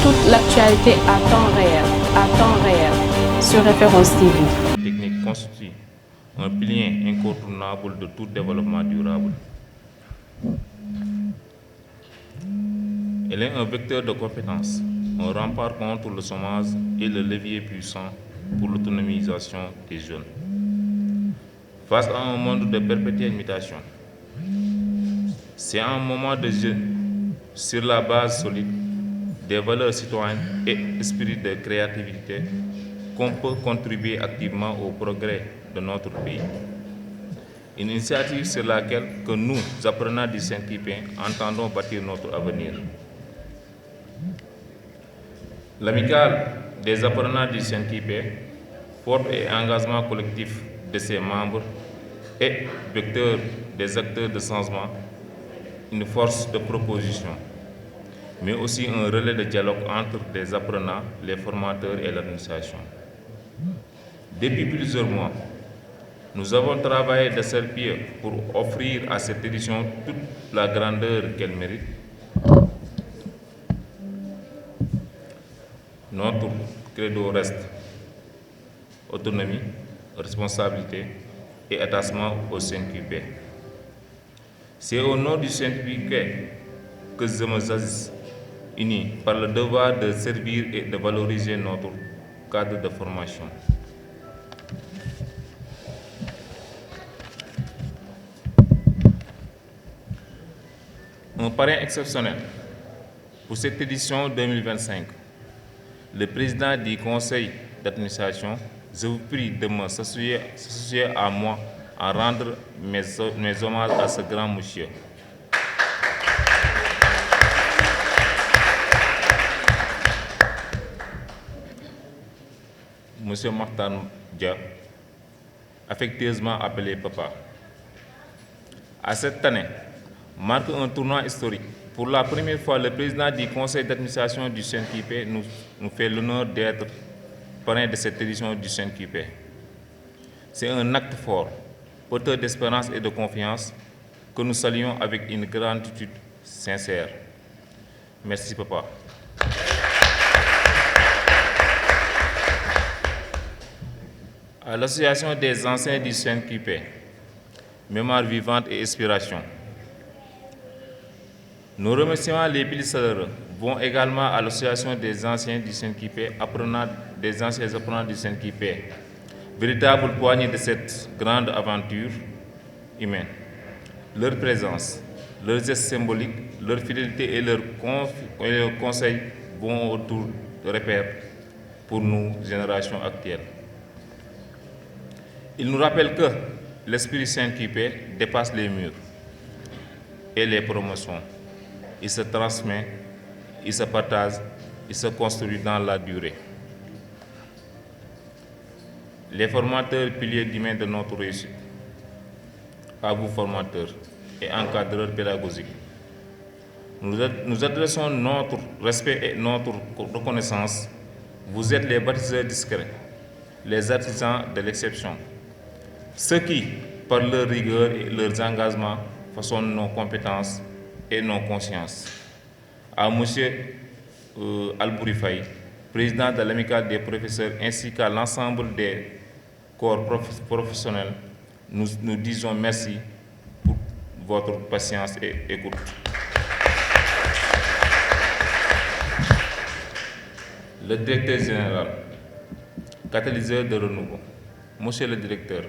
toute l'actualité à temps réel, sur Référence TV. La technique constitue un pilier incontournable de tout développement durable. Elle est un vecteur de compétences, un rempart contre le chômage et le levier puissant pour l'autonomisation des jeunes. Face à un monde de perpétuelle mutation, c'est un moment de jeu sur la base solide des valeurs citoyennes et esprit de créativité qu'on peut contribuer activement au progrès de notre pays. Une initiative sur laquelle que nous, apprenants du Saint-Pipin, entendons bâtir notre avenir. L'amicale des apprenants du Saint-Pipin, force et engagement collectif de ses membres et vecteur des acteurs de changement, une force de proposition, mais aussi un relais de dialogue entre les apprenants, les formateurs et l'administration. Depuis plusieurs mois, nous avons travaillé de serre-pied pour offrir à cette édition toute la grandeur qu'elle mérite. Notre credo reste autonomie, responsabilité et attachement au Saint-Pipin. C'est au nom du Saint-Pipin que je me saisis, uni par le devoir de servir et de valoriser notre cadre de formation. Un parrain exceptionnel pour cette édition 2025. Le président du conseil d'administration, je vous prie de me s'associer à moi à rendre mes hommages à ce grand monsieur. Monsieur Martin Dia, affectueusement appelé Papa. À cette année, marque un tournant historique. Pour la première fois, le président du conseil d'administration du Saint-Pipin nous fait l'honneur d'être parrain de cette édition du Saint-Pipin. C'est un acte fort, porteur d'espérance et de confiance, que nous saluons avec une gratitude sincère. Merci, Papa. À l'Association des anciens du Saint-Pipin, mémoire vivante et inspiration. Nos remerciements les plus chaleureux vont également à l'Association des anciens du Saint-Pipin, des anciens apprenants du Saint-Pipin, véritable poignée de cette grande aventure humaine. Leur présence, leurs gestes symboliques, leur fidélité et leurs conseils vont autour de repères pour nos générations actuelles. Ils nous rappellent que l'esprit Saint-Pipin dépasse les murs et les promotions. Il se transmet, il se partage, il se construit dans la durée. Les formateurs, piliers d'humain de notre réussite, à vous formateurs et encadreurs pédagogiques, nous adressons notre respect et notre reconnaissance. Vous êtes les bâtisseurs discrets, les artisans de l'exception, ceux qui, par leur rigueur et leurs engagements, façonnent nos compétences et nos consciences. À M. Albouri Faye, président de l'Amicale des professeurs, ainsi qu'à l'ensemble des corps professionnels, nous disons merci pour votre patience et écoute. Le directeur général, catalyseur de renouveau, Monsieur le directeur,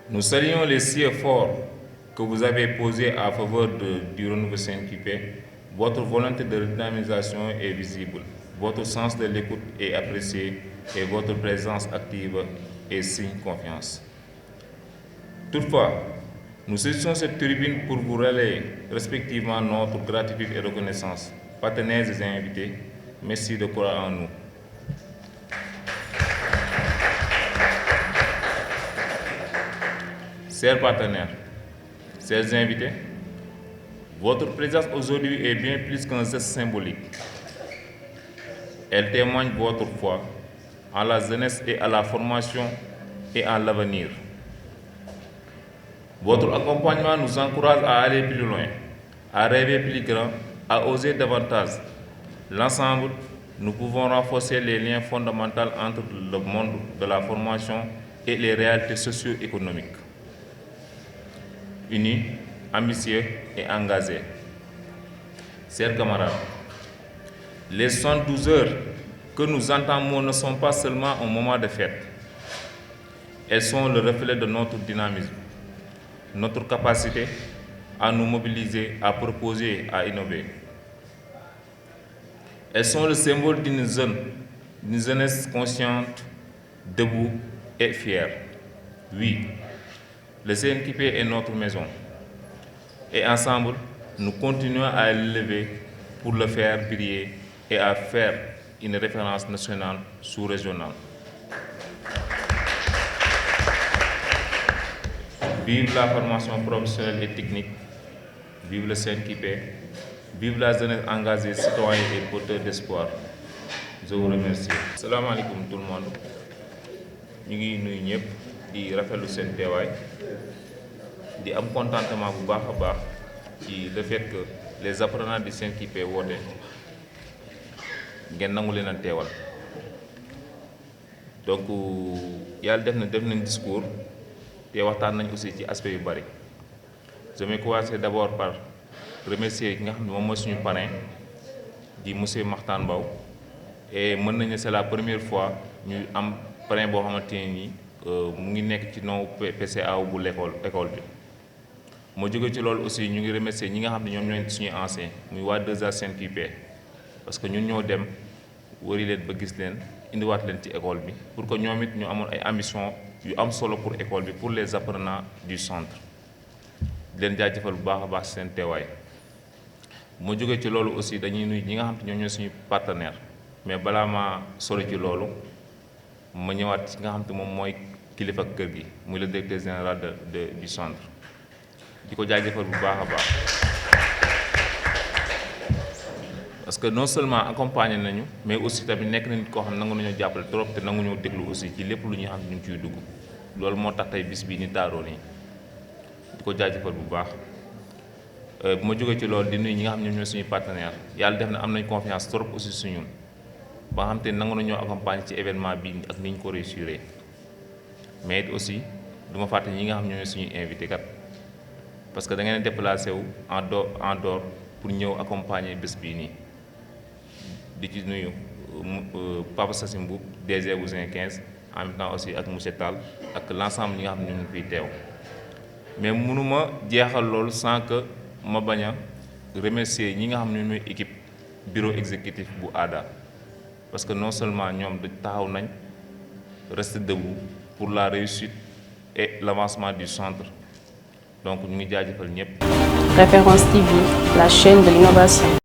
nous saluons les si efforts que vous avez posés à faveur du renouveau Saint-Pipin. Votre volonté de redynamisation est visible, votre sens de l'écoute est apprécié et votre présence active est signe confiance. Toutefois, nous saisissons cette tribune pour vous relayer respectivement notre gratitude et reconnaissance. Partenaires et invités, merci de croire en nous. Chers partenaires, chers invités, votre présence aujourd'hui est bien plus qu'un geste symbolique. Elle témoigne votre foi en la jeunesse et à la formation et en l'avenir. Votre accompagnement nous encourage à aller plus loin, à rêver plus grand à oser davantage. L'ensemble, nous pouvons renforcer les liens fondamentaux entre le monde de la formation et les réalités socio-économiques. Unis, ambitieux et engagés. Chers camarades, les 72 heures que nous entamons ne sont pas seulement un moment de fête. Elles sont le reflet de notre dynamisme, notre capacité à nous mobiliser, à proposer, à innover. Elles sont le symbole d'une jeunesse consciente, debout et fière. Oui, le CNQP est notre maison. Et ensemble, nous continuons à l'élever pour le faire briller et à faire une référence nationale sous-régionale. Vive la formation professionnelle et technique, vive le CNQP, vive la jeunesse engagée, citoyenne et porteur d'espoir. Je vous remercie. Salam alaikum tout le monde. Ñu ngi nuyu ñëpp di rafetlu seen teewaay di am contentement bu baax a baax ci le fait que les apprenants du CNQP woote ngeen nangu leen a teewal. Donc yàlla def nañ discours te waxtaan nañ aussi ci aspect yu bari. Je vais commencer d'abord par remercier ki nga xam ne moom mooy suñu parrain di monsieur Makhtar Mbow et mën nañu c'est la première fois ñu am parrain boo xamante ne nii mu ngi nekk ci nom PCA bu école bi. moo jóge ci loolu aussi ñu ngi remercier ñi nga xam ne ñoom ñooy suñuy anciens muy waa 2A CNQP parce que ñun ñoo dem wari leen ba gis leen indiwaat leen ci école bi pour que ñoom it ñu amoon ay ambition yu am solo pour école bi pour les apprenants du centre. di leen jaajëfal bu baax a baax seen teewaay moo jógee ci loolu aussi dañuy nuyu ñi nga xam te ñoom ñooy suñu partenaire mais balaa ma sori ci loolu ma ñëwaat ci nga xam te moom mooy kilifa kër gi muy le directeur général du centre di ko jaajëfal bu baax a baax parce que non seulement accompagné nañu mais aussi tamit nekk na nit koo xam ne nangu nañoo jàppale trop te nangu ñoo déglu aussi ci lépp lu ñuy xam ñu ngi ciy dugg loolu moo tax tey bis bii ni taaroo nii di ko jaajëfal bu baax bu ma jógee ci loolu di nuyu ñi nga xam ne ñoom ñooy suñu partenaire yàlla def na am nañ confiance trop aussi suñun ba nga xam te nangu nañoo accompagner ci événement bi ak ni ñu ko réussir mais it aussi du ma fàtte ñi nga xam ne ñoom ñooy suñuy invité kat parce que da ngeen déplacé wu en dehors pour ñëw accompagner bés bii nii di ci nuyu Papa Sassim Mboup DG Ousin 15 en même temps aussi ak monsieur Tall ak l'ensemble ñi nga xam ne ñu ngi fiy teew. mais mënuma jeexal loolu sans que ma bañ a remercier ñi nga xam ne ñooy équipe bureau exécutif bu ADA parce que non seulement ñoom da taxaw nañ rester debout pour la réussite et l'avancement du centre donc ñu ngi jaajëfal ñëpp. Référence TV, la chaîne de l'innovation.